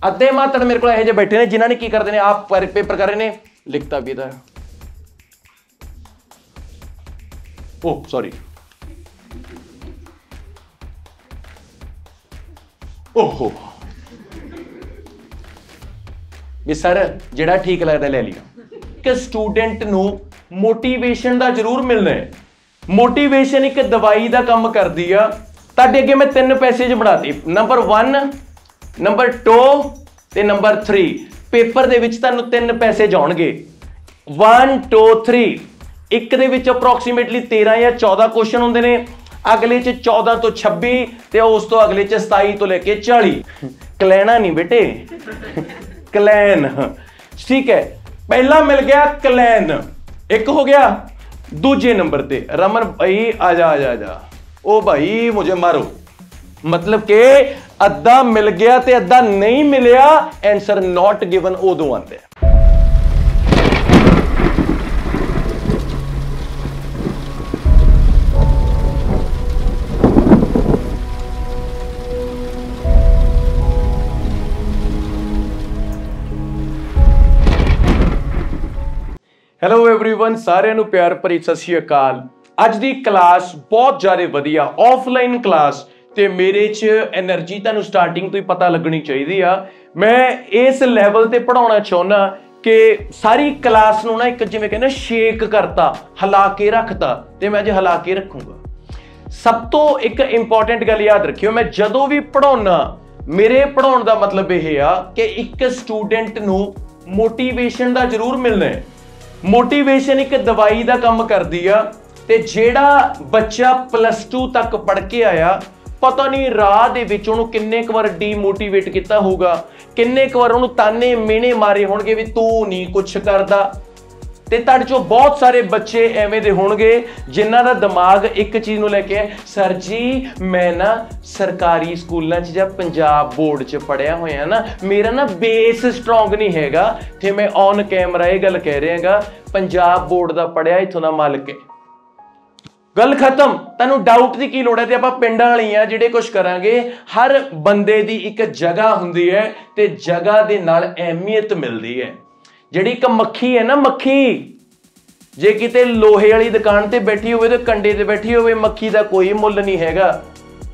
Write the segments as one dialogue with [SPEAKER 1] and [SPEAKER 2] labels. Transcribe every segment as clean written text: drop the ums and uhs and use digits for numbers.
[SPEAKER 1] अद्धे मात्र मेरे को यह जे बैठे ने जिन्होंने की करते हैं आप पेपर कर रहे हैं लिखता भी था ओह सॉरी ओहो भी सर जिहड़ा ठीक लगता ले लिया कि स्टूडेंट नूं मोटिवेशन दा जरूर मिलना है। मोटिवेशन एक दवाई दा काम करदी आ। तुहाडे अगे मैं 3 पैसेज बनाते नंबर 1 नंबर 2 ते नंबर 3 पेपर दे विच तुहानूं 3 पैसेज आउणगे 1 2 3 एक दे विच अप्रोक्सीमेटली 13 या 14 क्वेश्चन हुंदे ने अगले च 14 तो 26 ते उस तो अगले च 27 तो लेके 40 क्लैना नहीं बेटे क्लैन ठीक है। पहला मिल गया क्लैन एक हो गया दूजे नंबर ते रमन भाई आजा आजा आजा ओ भाई मुझे मारो मतलब के अद्धा मिल गया ते अद्धा नहीं मिलया आंसर नॉट गिवन उदों आंदे। हेलो एवरीवन सारिਆਂ ਨੂੰ प्यार भरी सत श्री अकाल। ਅੱਜ ਦੀ ਕਲਾਸ ਬਹੁਤ ਜ਼ਿਆਦਾ ਵਧੀਆ ਆਫਲਾਈਨ ਕਲਾਸ ਤੇ ਮੇਰੇ 'ਚ એનર્ਜੀ ਤੁਹਾਨੂੰ ਸਟਾਰਟਿੰਗ ਤੋਂ ਹੀ ਪਤਾ ਲੱਗਣੀ ਚਾਹੀਦੀ ਆ। ਮੈਂ ਇਸ ਲੈਵਲ ਤੇ ਪੜਾਉਣਾ ਚਾਹੁੰਦਾ ਕਿ ਸਾਰੀ ਕਲਾਸ ਨੂੰ ਨਾ ਇੱਕ ਜਿਵੇਂ ਕਹਿੰਦੇ ਸ਼ੇਕ ਕਰਤਾ ਹਿਲਾ ਕੇ ਰੱਖਤਾ ਤੇ ਮੈਂ ਅੱਜ ਹਿਲਾ ਕੇ ਰੱਖੂੰਗਾ। ਸਭ ਤੋਂ ਇੱਕ ਇੰਪੋਰਟੈਂਟ ਗੱਲ ਯਾਦ ਰੱਖਿਓ ਮੈਂ ਜਦੋਂ ਵੀ ਪੜਾਉਣਾ ਮੇਰੇ ਪੜਾਉਣ ਦਾ ਮਤਲਬ ਇਹ ਆ ਕਿ ਇੱਕ ਸਟੂਡੈਂਟ ਨੂੰ ਮੋਟੀਵੇਸ਼ਨ ਦਾ ਜ਼ਰੂਰ ਮਿਲਣਾ ਹੈ। मोटिवेशन एक दवाई का काम करती है ते जेड़ा बच्चा +2 तक पढ़ के आया पता नहीं राह दे विच उहनूं किन्ने क वार डीमोटिवेट किया होगा किन्ने क वार उहनूं ताने मेने मारे होणगे भी तू नहीं कुछ करदा ते तुहाडे चों बहुत सारे बच्चे एवें दे होणगे जिन्हां दा दिमाग एक चीज़ नूं लैके सर जी मैं ना सरकारी स्कूलों च जां पंजाब बोर्ड च पढ़िया होया ना मेरा ना बेस स्ट्रोंग नहीं हैगा ते मैं ऑन कैमरा ये गल कह रहा पंजाब बोर्ड दा पढ़िया इत्थों दा मालक है गल खत्म। तुहानूं डाउट की की लोड़ है ते आपां पिंडां वाले आ जिहड़े कुछ करांगे हर बंदे दी एक जगह हुंदी है ते जगह दे नाल अहमियत मिलदी है। जिहड़ी एक मक्खी है ना मक्खी जे किते लोहे वाली दुकान ते बैठी होवे ते कंडे ते बैठी होवे मक्खी दा कोई मुੱਲ नहीं हैगा।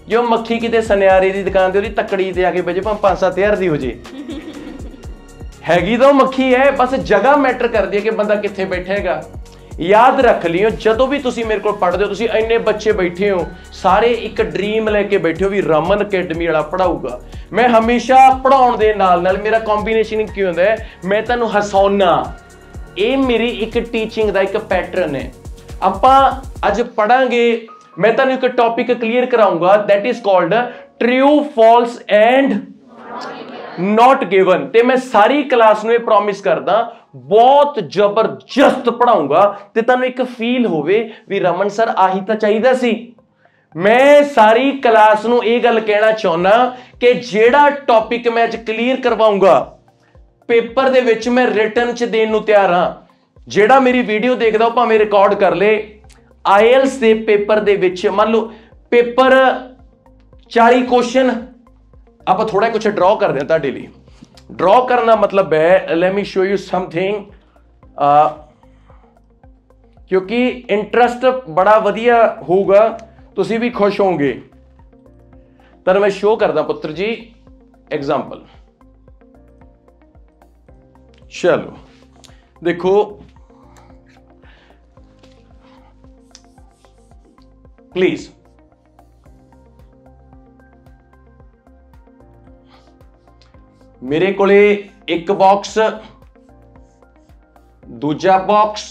[SPEAKER 1] जो मक्खी किते सनियारे दी दुकान ते ओदी तकड़ी ते आके बजे 5-7 हज़ार दी हो जे हैगी तो मक्खी है बस जगह मैटर करदी है कि बंदा कित्थे बैठेगा। याद रख लियो जदों भी तुसी मेरे को पढ़दे हो तुसी इन्ने बच्चे बैठे हो सारे एक ड्रीम लैके बैठे हो भी रमन अकैडमी वाला पढ़ाऊगा। मैं हमेशा पढ़ाउण दे नाल नाल मेरा कॉम्बीनेशन की हुंदा है मैं तुहानूं हसाउणा ये मेरी एक टीचिंग का एक पैटर्न है। आपां अज पढ़ांगे मैं तुहानूं एक टॉपिक क्लीयर कराऊंगा that is called true false and not given ते मैं सारी क्लास में प्रॉमिस करदा बहुत जबरदस्त पढ़ाऊंगा ते तुहानूं एक फील होवे भी रमन सर आही तां चाहीदा सी। मैं सारी क्लास नूं ये गल कहना चाहुंदा कि जेड़ा टॉपिक मैं अज क्लीयर करवाऊंगा पेपर दे विच मैं रिटन च देण नूं तैयार हां। जेड़ा मेरी वीडियो देखदा भावें रिकॉर्ड कर ले आईएलस दे पेपर दे विच मान लो पेपर 40 क्वेश्चन आप थोड़ा कुछ ड्रॉ कर दें तुहाडे लई। ड्रॉ करना मतलब है let me show you something क्योंकि इंटरेस्ट बड़ा वधिया होगा तुसी भी खुश होंगे तो मैं शो करदा पुत्र जी एग्जाम्पल। चलो देखो प्लीज मेरे कोले एक बॉक्स दूजा बॉक्स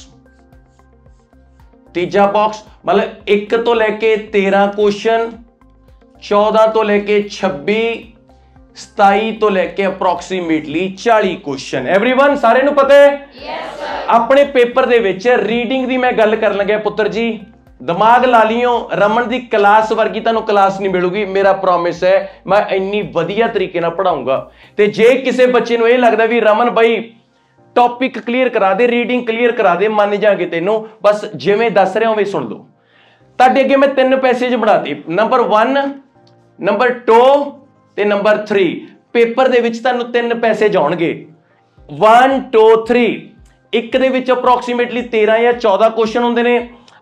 [SPEAKER 1] तीजा बॉक्स मतलब 1 तो लेके 13 क्वेश्चन 14 तो लेके 26 27 तो लेके अप्रोक्सीमेटली 40 क्वेश्चन। एवरीवन सारे नूं पता है yes, अपने पेपर दे विच रीडिंग दी मैं गल कर लग्या पुत्र जी दिमाग ला लियो रमन दी क्लास वर्गी तुहानूं क्लास नहीं मिलूगी मेरा प्रॉमिस है मैं इन्नी वधिया तरीके नाल पढ़ाऊंगा। ते जे किसी बच्चे नूं ये लगदा भी रमन भाई टॉपिक क्लीयर करा दे रीडिंग क्लीयर करा दे मान जागे तेनों बस जिवें दस रहा उवें सुन लो। तुहाडे अगे मैं 3 पैसेज बनाते नंबर 1 नंबर 2 ते नंबर 3 पेपर दे विच तुहानूं 3 पैसे जाउणगे 1 2 3 एक दे विच अप्रोक्सीमेटली 13 या 14 क्वेश्चन हुंदे ने,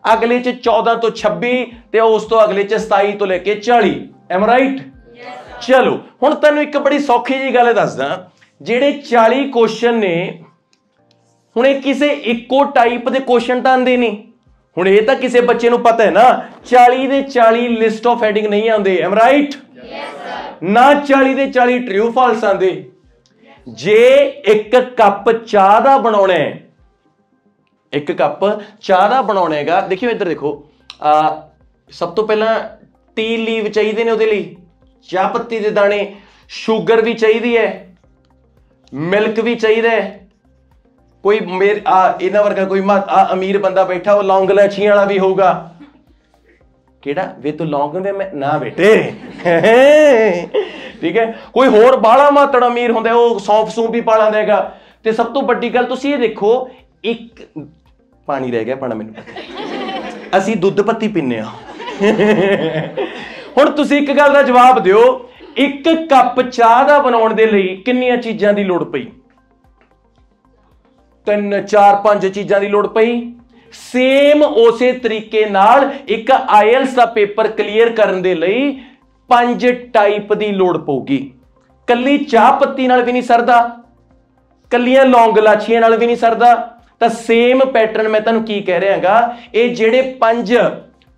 [SPEAKER 1] अगले च 14 तो 26 ते उस तो अगले च 27 तो लेके 40। Am right? चलो हुण तुहानूं एक बड़ी सौखी जी गल दसदा, जिहड़े 40 क्वेश्चन ने हुण इह किसे इक्को टाइप दे क्वेश्चन तां आंदे नहीं। हुण ये तां किसी बच्चे नूं पता है ना 40 दे 40 लिस्ट ऑफ हेडिंग नहीं आंदे। Am right? ना 40 दे 40 ट्रू फॉल्स आंदे। जे एक कप चाह दा बनाउणा है, एक कप चाह दा बनाउणा हैगा, देखियो इधर देखो, सब तो पहला टी लीव चाहिए ने उहदे लई, चाह पत्ती दे दाने, शुगर भी चाहिए है, मिल्क भी चाहिए है। कोई मेरे इन्हां वर्गा कोई अमीर बंदा बैठा वो लौंग इलायची वाला भी होगा, केड़ा वे तो लौंग में मैं ना बेटे ठीक है। कोई होर बाला मातड़ अमीर हुंदा वो सौंफ सूंफ भी पा लैंदा हैगा। ते सब तो वड्डी गल तुसीं ये देखो, एक पानी रह गया पाना, मैनूं असीं दुੱਧ पत्ती पीने आ हुण तुसीं एक गल दा जवाब दिओ, एक कप चाह दा बनाउण दे लई किन्नियां चीज़ां दी लोड़ पई? 3 4 5 चीज़ां दी लोड़ पई। सेम उसे तरीके नाल एक आईएलटीएस दा पेपर क्लीयर करन दे लई 5 टाइप दी लोड़ पऊगी। कल्ली चाह पत्ती नाल भी नहीं सरदा, कल्लियां लौंग इलाचियां नाल भी नहीं सरदा। तां सेम पैटर्न मैं तुहानूं की कह रहा गा, ये जिहड़े 5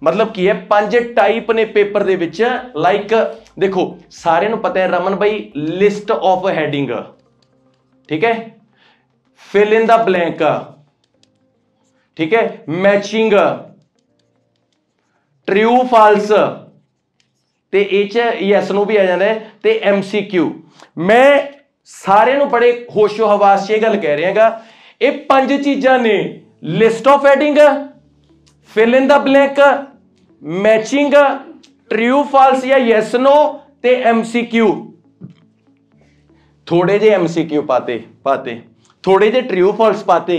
[SPEAKER 1] मतलब की है 5 टाइप ने पेपर दे विच, लाइक देखो सारे नूं पता है रमन भाई, लिस्ट ऑफ हैडिंग, ठीक है, फिल इन द ब्लैंक, ठीक है, मैचिंग, ट्रू फॉल्स, ते यस नो भी आ जाता है, ते MCQ। मैं सारे नूं बड़े होशो हवास ये गल कह रहा, ये 5 चीज़ां ने, list of heading, fill in the blank, matching, true false या यस नो, ते MCQ। थोड़े जे MCQ पाते थोड़े जे ट्रू फॉल्स पाते,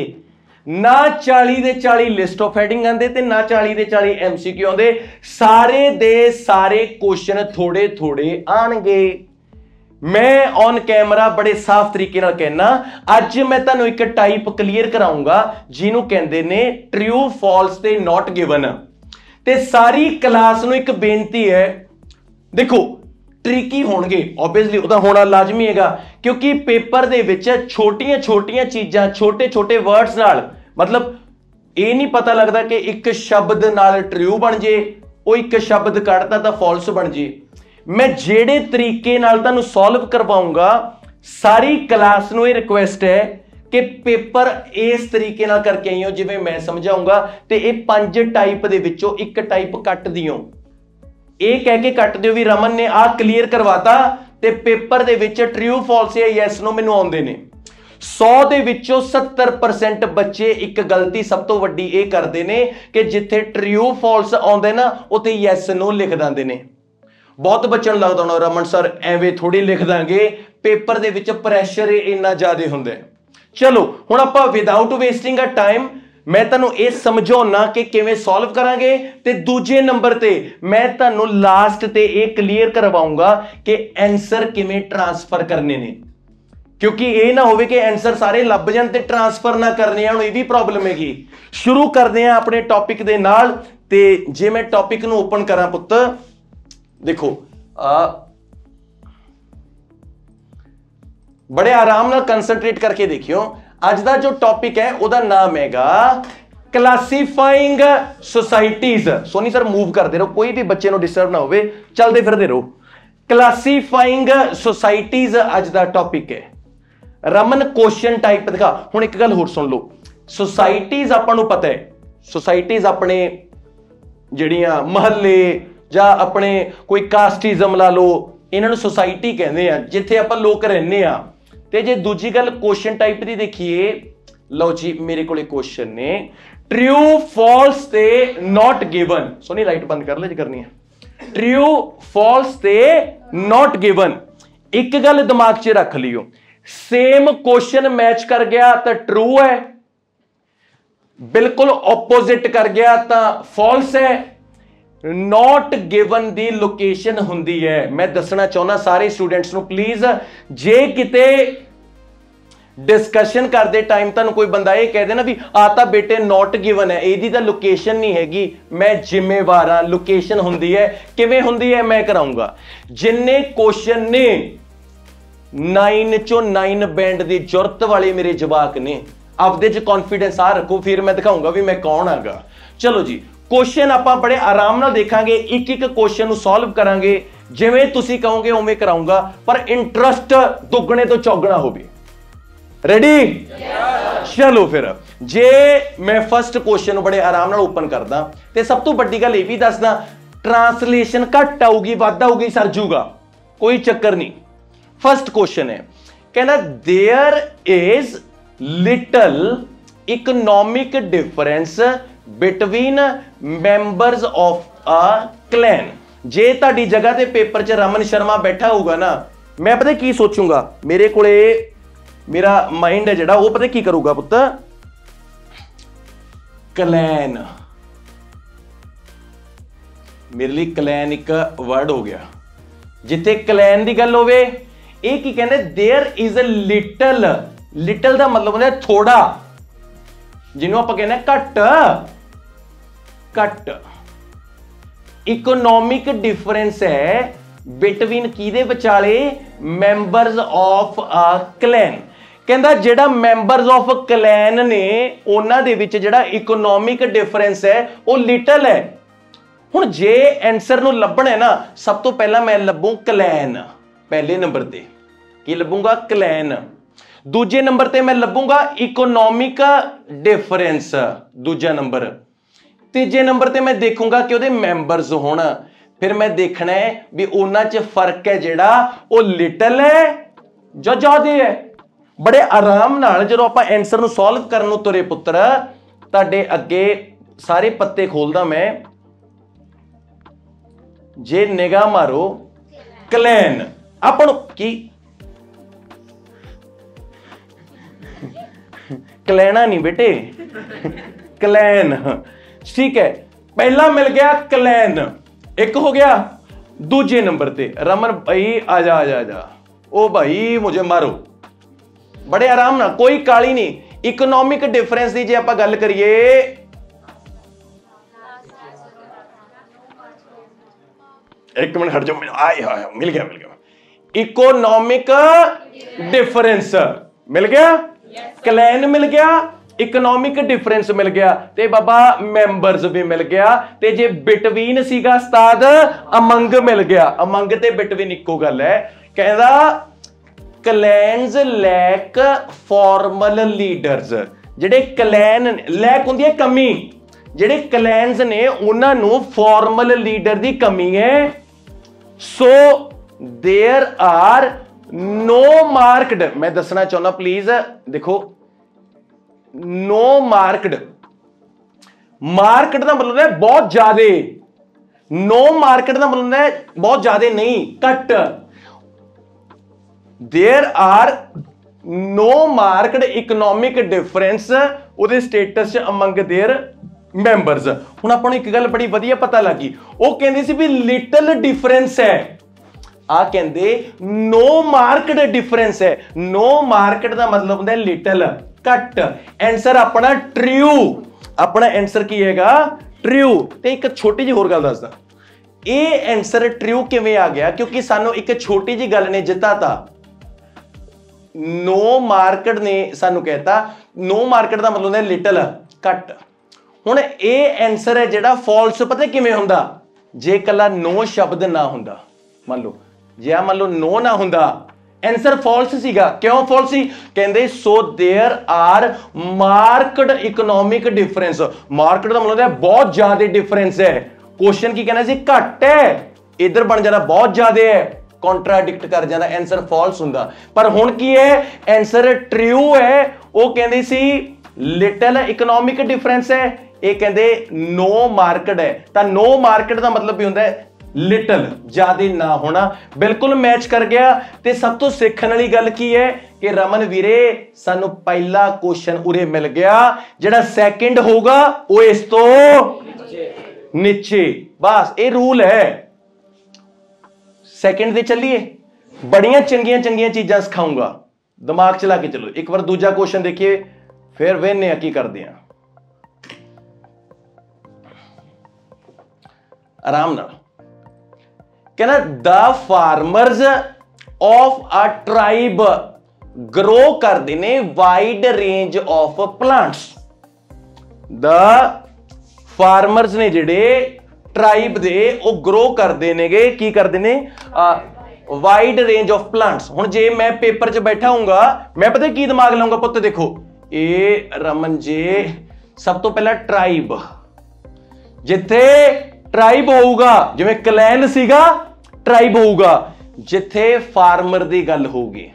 [SPEAKER 1] ना 40 दे 40 लिस्ट ऑफ हेडिंग आंदे ते ना 40 दे 40 MCQ आंदे, सारे दे सारे क्वेश्चन थोड़े थोड़े आणगे। मैं ऑन कैमरा बड़े साफ तरीके नाल कहना, अज मैं तुहानूं एक टाइप क्लीयर कराऊंगा जिन्हों कहंदे ने ट्रू फॉल्स ते नॉट गिवन। ते सारी क्लास नूं एक बेनती है, देखो ट्रिकी होणगे ओबवियसली, उहदा होना लाजमी हैगा, क्योंकि पेपर दे विच छोटियां छोटियां चीज़ां, छोटे छोटे वर्ड्स नाल, मतलब ये नहीं पता लगता कि एक शब्द नाल ट्रू बन जे, वो एक शब्द कढ़ता तो फॉल्स बन जे। मैं जेड़े तरीके नाल तुहानूं सॉल्व करवाऊंगा, सारी क्लास नूं ये रिक्वेस्ट है कि पेपर इस तरीके नाल करके आइयो जिवें मैं समझाऊंगा, ते ये 5 टाइप दे विचों एक टाइप कट दियो। ये कह के कट दियो भी रमन ने आ क्लीयर करवाता, ते पेपर दे विच ट्रू फॉल्स या यस नो मैनूं आउंदे ने। 100 दे विचों 70% बच्चे एक गलती सब तो वड्डी ये करते हैं कि जिथे ट्रू फॉल्स आउंदे ना उत्थे यस नो लिख दिंदे ने। बहुत बच्चों नूं लगदा होना रमन सर एवें थोड़ी लिख दांगे, पेपर दे विच प्रैशर इन्ना ज़्यादा हुंदा है। चलो हुण आपां विदाउट वेस्टिंग अ टाइम मैं तुहानूं ये समझाउणा कि किवें सॉल्व करांगे, ते दूजे नंबर ते मैं तुहानूं लास्ट ते ये क्लीयर करवाऊंगा कि आंसर किवें ट्रांसफर करने ने, क्योंकि ये ना होवे कि आंसर सारे लभ जाण ते ट्रांसफर ना करने आउण, ये भी प्रॉब्लम हैगी। शुरू करदे हां अपने टॉपिक दे नाल, ते जे मैं टॉपिक नूं ओपन करां पुੱਤ, देखो बड़े आराम नाल कंसंट्रेट करके देखियो। अज दा जो टॉपिक है उहदा नाम हैगा classifying societies. Soni sir move करते रहो, कोई भी बच्चे नूं डिस्टर्ब ना होवे, चलते फिरते रहो। क्लासीफाइंग सोसाइटीज अज दा टॉपिक है। रमन क्वेश्चन टाइप दिखा। हुण एक गल होर सुन लो, सोसाइटीज आपां नूं पता है, सोसाइटीज अपने जिहड़ियां महल्ले जां अपने कोई कास्टिज्म ला लो, इन्हां नूं सोसाइटी कहंदे आ, जिथे आपां लोक रहंदे आ। ते जे दूजी गल क्वेश्चन टाइप दी देखिए, लो जी मेरे को क्वेश्चन ने ट्रू फॉल्स ते नॉट गिवन। सोनी लाइट बंद कर ले जे करनी है। ट्रू फॉल्स ते नॉट गिवन, एक गल दिमाग च रख लियो, सेम क्वेश्चन मैच कर गया तो ट्रू है, बिल्कुल ऑपोजिट कर गया तो फॉल्स है। नॉट गिवन दी लोकेशन हुंदी है। मैं दसना चाहना सारे स्टूडेंट्स नूं प्लीज, जे किते डिस्कशन करते टाइम तुहानूं कोई बंदा ये कह देना भी आता बेटे नॉट गिवन है, इहदी तां लोकेशन नहीं हैगी, मैं जिम्मेवार हाँ, लोकेशन हुंदी है। किवें हुंदी है मैं कराऊंगा। जिन्ने क्वेश्चन ने 9 चों 9 बैंड की जरूरत वाले मेरे जवाक ने, आपदे च कॉन्फिडेंस आ रखो, फिर मैं दिखाऊंगा भी मैं कौन आगा। चलो जी, क्वेश्चन आपां बड़े आराम नाल देखांगे, एक एक क्वेश्चन सॉल्व करांगे, जिवें तुसीं कहोगे उवें कराऊंगा, पर इंटरस्ट दुगने तो चौगना होवे। रेडी? चलो फिर जे मैं फर्स्ट क्वेश्चन बड़े आराम नाल ओपन करदा, ते सब तो बड़ी गल ये भी दसदा, ट्रांसलेशन घट आऊगी वध आऊगी सर जूगा, कोई चक्कर नहीं। फर्स्ट क्वेश्चन है, कहना there is little economic difference between members of a clan. जे तुहाडी जगह ते पेपर च रमन शर्मा बैठा होगा ना, मैं पता की सोचूंगा, मेरे कोले मेरा माइंड है जिहड़ा वो पता की करूगा पुत्त, क्लैन, मेरे लिए क्लैन एक वर्ड हो गया। जिथे क्लैन की गल होवे, ये की कहने there is a little, little का मतलब होता है थोड़ा, जिन्हों आप कहने घट, घट इकोनॉमिक डिफरेंस है बिटवीन किदे विचाले, मैंबर्स ऑफ अ क्लैन। कहंदा जेड़ा मैंबर्स ऑफ क्लैन ने उन्हां दे विच जेड़ा इकोनॉमिक डिफरेंस है वो लिटल है। हुण जे आंसर नूं लभना है ना, सब तो पहला मैं लभूं क्लैन, पहले नंबर ते की लभूंगा क्लैन, दूजे नंबर ते मैं लभूंगा इकोनॉमिक डिफरेंस, दूजा नंबर, तीजे नंबर ते मैं देखूंगा कि उहदे मैंबर्स होण, फिर मैं देखना है भी उन्हां च फर्क है जेड़ा वो लिटल है जां ज़्यादा है। बड़े आराम नाल जदों आपां आंसर नूं सॉल्व करन नूं तुरे पुत्तर, तुहाडे अगे सारे पत्ते खोलदा मैं, जे निगाह मारो क्लैन, अपन की क्लैना नहीं बेटे, क्लैन, ठीक है। पहला मिल गया क्लैन, एक हो गया। दूजे नंबर ते रमन भाई आजा आजा आजा, ओ भाई मुझे मारो, बड़े आराम ना, कोई काली नहीं। इकोनॉमिक डिफरेंस की जे आप गल करिए, एक मिनट हट जाओ, आए हाय मिल गया, मिल गया। इकोनॉमिक डिफरेंस मिल गया, क्लैन मिल गया, इकोनॉमिक डिफरेंस मिल गया, ते बाबा मैंबर्स भी मिल गया, ते जे बिटवीन सीगा उस्ताद अमंग मिल गया। अमंग ते बिटवीन इक्को गल है। कहदा क्लैन्स लैक फॉर्मल लीडर्स, जेडे क्लैन लैक हुंदी है कमी, जेडे क्लैन्स ने उन्हां नूं फॉर्मल लीडर दी कमी है। So there are no marked, मैं दसना चाहना प्लीज देखो, नो मार्क्ड, मार्क्ड का मतलब है बहुत ज्यादा, नो मार्क्ड का मतलब है बहुत ज्यादा नहीं, घट। There are no marked economic difference उहदे स्टेटस अमंग देयर मैंबर्स। हुण आपां नूं इक गल बड़ी वधिया पता लगी, वो कहंदे सी भी लिटल डिफरेंस है, आ कहंदे नो मार्क्ड डिफरेंस है। नो मार्क्ड का मतलब होंदा है लिटल, घट। आंसर अपना ट्रू, अपना आंसर की हैगा ट्रू। ते एक छोटी जी होर गल दसदा, ये आंसर ट्रू किवें आ गया, क्योंकि सानू एक छोटी जी गल ने जिताता। नो मार्केट ने सानू कहता, नो मार्केट का मतलब होंदा लिटल, घट। हुण ये आंसर है जिहड़ा फॉल्स पता किवें हुंदा, जे कला नो शब्द ना हुंदा, मान लो जे मान लो नो ना हुंदा, आंसर फॉल्स सीगा। क्यों फॉल्स सी? कहंदे so there are marked economic difference. Marked का मतलब है बहुत ज्यादा डिफरेंस है। क्वेश्चन की कहना सी घट है, इधर बन जाना बहुत ज्यादा है, कॉन्ट्राडिक्ट कर जाना, आंसर फॉल्स हुंदा। पर हुण की है, आंसर ट्रू है। वो कहंदी सी लिटल इकोनॉमिक डिफरेंस है, ये कहंदे नो मार्क्ड है। तां नो मार्क्ड का मतलब भी हुंदा है लिटल, ज्यादा ना होना। बिल्कुल मैच कर गया। ते सब तो सीखण वाली गल की है कि रमन वीरे सानू पहला क्वेश्चन उरे मिल गया, जिहड़ा सैकेंड होगा वो इस तो नीचे। बस ये रूल है। सैकेंड ते चलिए, बड़ियां चंगियां चंगियां चीजां सिखाऊंगा, दिमाग चला के चलो। एक बार दूजा क्वेश्चन देखिए, फिर वेने की करते हैं आराम नाल। कहना the farmers of a tribe grow करते ने wide range of plants. The farmers ने जिहड़े ट्राइब दे वो ग्रो करते नेगे, की करते ने वाइड रेंज ऑफ प्लांट्स। हुण जे मैं पेपर च बैठा होऊंगा, मैं पता की दिमाग लाऊंगा, पुत्त देखो ए रमन जे सब तो पहला ट्राइब, जिथे ट्राइब होऊगा, जिवें क्लैन सीगा ट्राइब होऊगा, जिथे फार्मर दी गल होगी,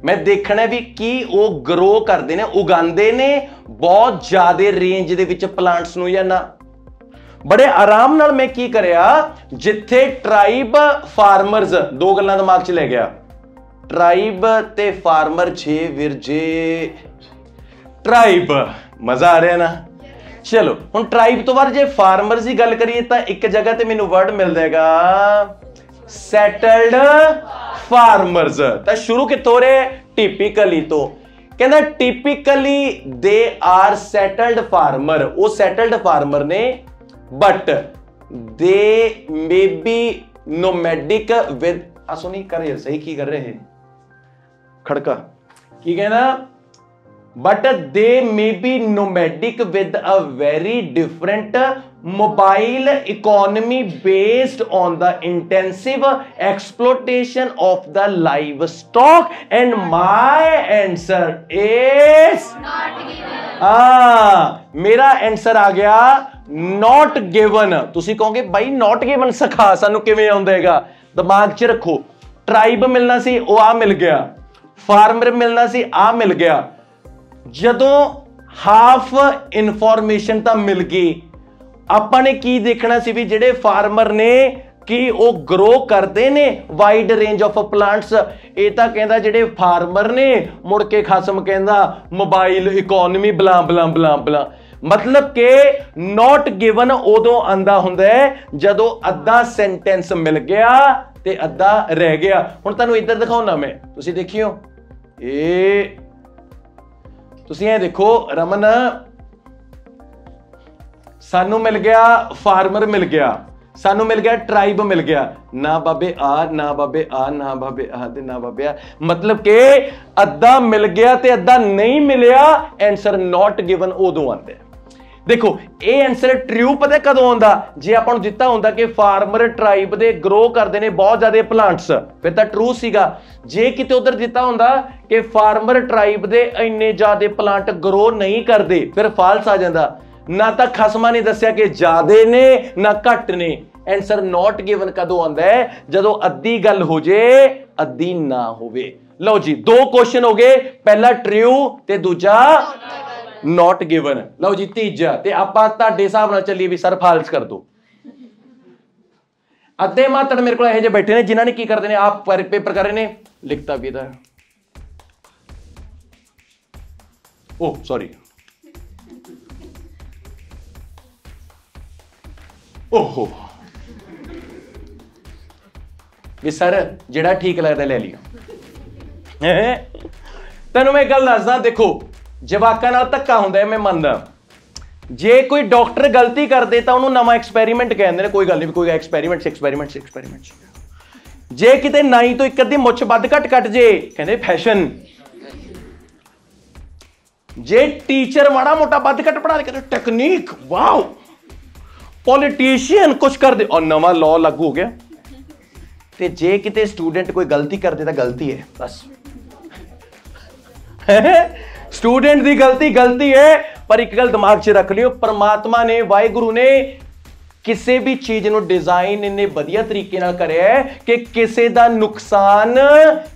[SPEAKER 1] मैं देखना भी की वो ग्रो करते ने, उगांदे ने बहुत ज्यादा रेंज दे विच प्लांट्स नूं या ना। बड़े आराम नाल मैं की करया, जिथे ट्राइब फार्मर्स, दो गल्लां दिमाग च ले गया, ट्राइब ते फार्मर छे वीर जे ट्राइब, मजा आ रहा ना। चलो हुण ट्राइब तो बाद जे फार्मर्स की गल करिए तो एक जगह ते मैनू वर्ड मिल जाएगा सैटल्ड फार्मर्स। तो शुरू कित्थों रहे? टिपिकली तो कहना टिपिकली दे आर सैटल्ड फार्मर, वो सैटल्ड फार्मर ने, but they may be nomadic with, सुनी कर सही की कर रहे हैं खड़का की कहना, but they may be nomadic with a very different mobile economy based on the intensive exploitation of the live stock. And my answer is मेरा आंसर आ गया नॉट गिवन। तुसी कहोगे भाई नॉट गिवन सिखा सानू किवें आउंदेगा, दिमाग च रखो, ट्राइब मिलना सी वो आ मिल गया, फार्मर मिलना सी आ मिल गया। जदों हाफ इनफॉर्मेशन तो मिल गई, ਆਪਾਂ ਨੇ ਕੀ ਦੇਖਣਾ ਸੀ ਵੀ ਜਿਹੜੇ ਫਾਰਮਰ ਨੇ ਕਿ ਉਹ ਗਰੋ ਕਰਦੇ ਨੇ ਵਾਈਡ ਰੇਂਜ ਆਫ ਪਲਾਂਟਸ। ਇਹ ਤਾਂ ਕਹਿੰਦਾ ਜਿਹੜੇ ਫਾਰਮਰ ਨੇ, ਮੁੜ ਕੇ ਖਸਮ ਕਹਿੰਦਾ ਮੋਬਾਈਲ ਇਕਨੋਮੀ ਬਲਾ ਬਲਾ ਬਲਾ ਬਲਾ। मतलब कि नॉट गिवन उदों आंदा हुंदा है जदों अद्धा सेंटेंस मिल गया ते अद्धा रह गया। हुण तुहानूं इधर दिखाउणा मैं, तुसीं देखियो तुसीं ये देखो रमन, सानू मिल गया फार्मर मिल गया, सानू मिल गया ट्राइब मिल गया, ना बाबे आ ना बाबे आ ना बाबे आ ते ना बाबे आ, मतलब के अद्धा मिल गया ते अद्धा नहीं मिलिया। आंसर नॉट गिवन उदों आंदा है। देखो ये आंसर ट्रू पता कदों आंदा, जे आपां नूं दित्ता हुंदा कि फार्मर ट्राइब दे ग्रो करदे ने बहुत ज्यादा प्लांट्स, फिर तां ट्रू सीगा। जे किते उधर दित्ता हुंदा कि फार्मर ट्राइब दे इन्ने ज्यादा प्लांट ग्रो नहीं करदे, फिर फाल्स आ जांदा। ना तो खसमा ने दस्या कि ज्यादा ने ना घट ने। आंसर नॉट गिवन कदों आंदा है? जदों अद्धी गल हो जे अद्धी ना होवे। लो जी दो क्वेश्चन हो गए, पहला ट्रू ते दूजा नॉट गिवन। लो जी तीजा ते आपां तुहाडे हिसाब नाल चलिए भी सर फाल्स कर दो। अद्धे मातड़ मेरे को यह जे बैठे ने जिन्हां ने की करदे ने आप पेपर कर रहे ने, लिखता भी था ओ सॉरी ओहो भी सर जिहड़ा ठीक लगता ले लियो। तैनूं मैं गल दसदा, देखो जवाकां नाल धक्का हुंदा है, मैं मनदा। जे कोई डॉक्टर गलती कर दे तो उन्होंने नवा एक्सपेरीमेंट कहते हैं, कोई गल नहीं, कोई एक्सपेरीमेंट। जे किते नाई तो एक अद्धी मुछ वध घट कट जे कहते फैशन। जे टीचर माड़ा मोटा वध घट पढ़ा के टेक्निक, वाओ। पॉलिटिशियन कुछ कर दे और नवा लॉ लागू हो गया। ते जे किते स्टूडेंट कोई गलती कर दे तो गलती है, बस स्टूडेंट की गलती है। पर एक गल दिमाग च रख लियो, परमात्मा ने, वाहिगुरु ने किसी भी चीज नूं डिजाइन इन्ने वधिया तरीके नाल करया है कि किसी दा नुकसान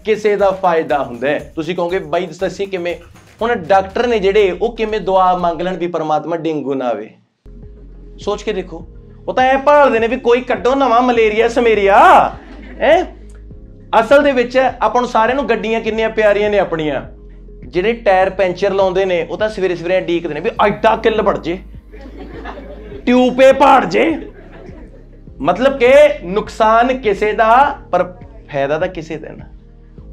[SPEAKER 1] किसी दा फायदा हुंदा है। तुसीं कहोगे बाई दस्सी किवें? हुण डॉक्टर ने जिहड़े वो किवें दुआ मंग लैण भी परमात्मा डेंगू ना आवे। सोच के देखो, वो तो ऐ भालदे ने भी कोई कड्डो नवां मलेरिया समेरिया है। असल दे विच आपां नूं सारिआं नूं गड्डियां किन्नियां प्यारियां ने अपणियां, ਜਿਹੜੇ ਟਾਇਰ ਪੈਂਚਰ ਲਾਉਂਦੇ ਨੇ ਉਹ ਤਾਂ ਸਵੇਰੇ ਡੀਕਦੇ ਨੇ ਵੀ ਐਡਾ ਕਿੱਲ ਵੜ ਜੇ, ਟਿਊਬੇ ਪਾੜ ਜੇ, मतलब कि नुकसान किसी का पर फायदा तो किसी का ना।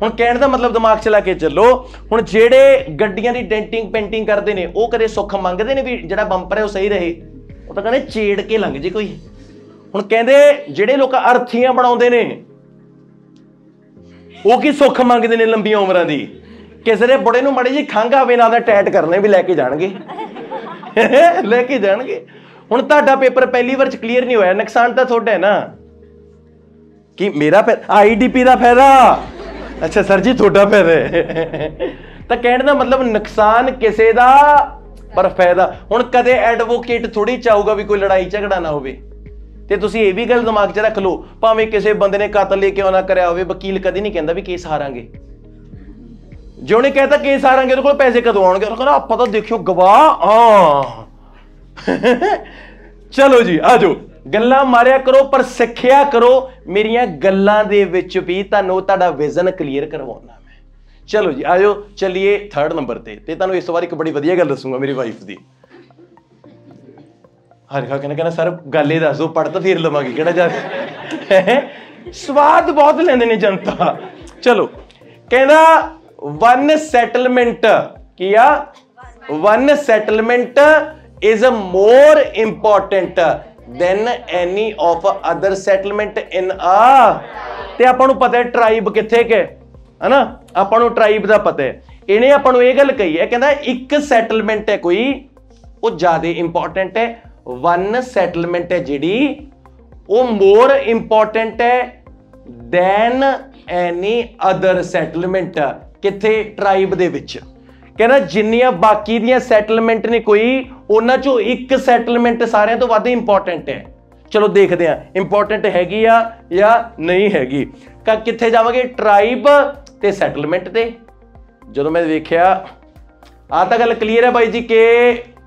[SPEAKER 1] हुण कहने का मतलब दिमाग चला के चलो, हुण जेड़े गड्डियां दी डेंटिंग पेंटिंग करते हैं वो कदे सुख मंगते हैं भी जिहड़ा बंपर है वो सही रहे, वो तो कहते चेड़ के लंघ जे कोई। हुण कहंदे जेड़े लोग अरथियां बनाउंदे ने वो की सुख मंगते हैं लंबियां उमरां दी। किसी दे बुढ़े नूं माड़ी जी खंघ आवे ना दा टैट करने भी लैके जाणगे लैके जाणगे। हुण तुहाडा पेपर पहली बार च क्लीयर नहीं होया, नुकसान तो तुहाडा है ना कि मेरा IDP का फायदा, अच्छा सर जी थोड़ा फायदा है तो कहने का मतलब नुकसान किसी का पर फायदा। हुण कदे एडवोकेट थोड़ी चाहूगा भी कोई लड़ाई झगड़ा ना होवे, ते तुसीं ये भी गल दिमाग च रख लो, भावें किसी बंदे ने कतल ले क्यों ना करया होवे, वकील कदी नहीं कहता भी केस हारांगे। जो उन्हें कहता केस हारांगे उहदे कोल पैसे कदों आउणगे, उहने कहना आपां तां देखियो गवाह हाँ चलो जी आ जाओ, गल्लां मारिया करो पर सिੱਖਿਆ करो। मेरियां गल्लां दे विच भी तुहानूं तुहाडा विजन क्लीयर करवाउणा मैं। चलो जी आ जाओ, चलिए थर्ड नंबर ते तुहानूं इस बार एक बड़ी वधिया गल दसूंगा मेरी वाइफ दी। हर कहना सर गल ये दस दो, पढ़ तो फिर लवांगे किहड़ा जा स्वाद बहुत लैंदे ने जनता। चलो कहना वन सैटलमेंट की आ, one settlement is more important than any of other settlement इन आ। ते आपां नूं पता है ट्राइब किथे के है ना, आपां नूं ट्राइब दा पता है। इन्हें आपां नूं ये गल कही है, कहंदा एक सैटलमेंट है कोई वो ज्यादा इंपॉर्टेंट है, वन सैटलमेंट है जिहड़ी वो मोर इंपॉर्टेंट है दैन एनी अदर सैटलमेंट। किथे ट्राइब दे विच कहना जिन्नियां बाकी दियां सैटलमेंट ने कोई उन्हां चों एक सैटलमेंट सारियां तो वध इंपॉर्टेंट है। चलो देखते हैं इंपॉर्टेंट हैगी या नहीं हैगी। किथे जावांगे ट्राइब ते सैटलमेंट ते। जदों मैं वेख्या आ तां गल क्लीयर है बाई जी के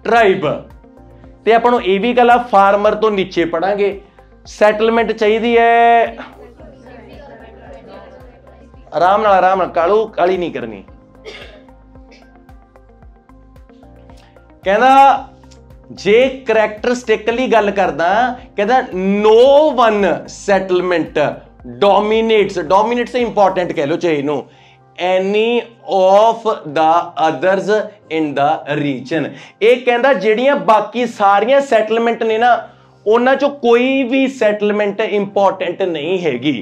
[SPEAKER 1] ट्राइब ते आपां नूं इह वी गल आ फार्मर तो नीचे पढ़ांगे, सैटलमेंट चाहिदी है आराम नाल कालू काली नहीं करनी। कहना जे करैक्टरिस्टिकली गल करदा, कहदा no one settlement dominates, dominate से इंपॉर्टेंट कह लो चाहे इनू, any of the others in the region. ये कहंदा जेड़ियां बाकी सारियां सैटलमेंट ने ना उन्हां चों कोई भी सैटलमेंट इंपॉर्टेंट नहीं हैगी।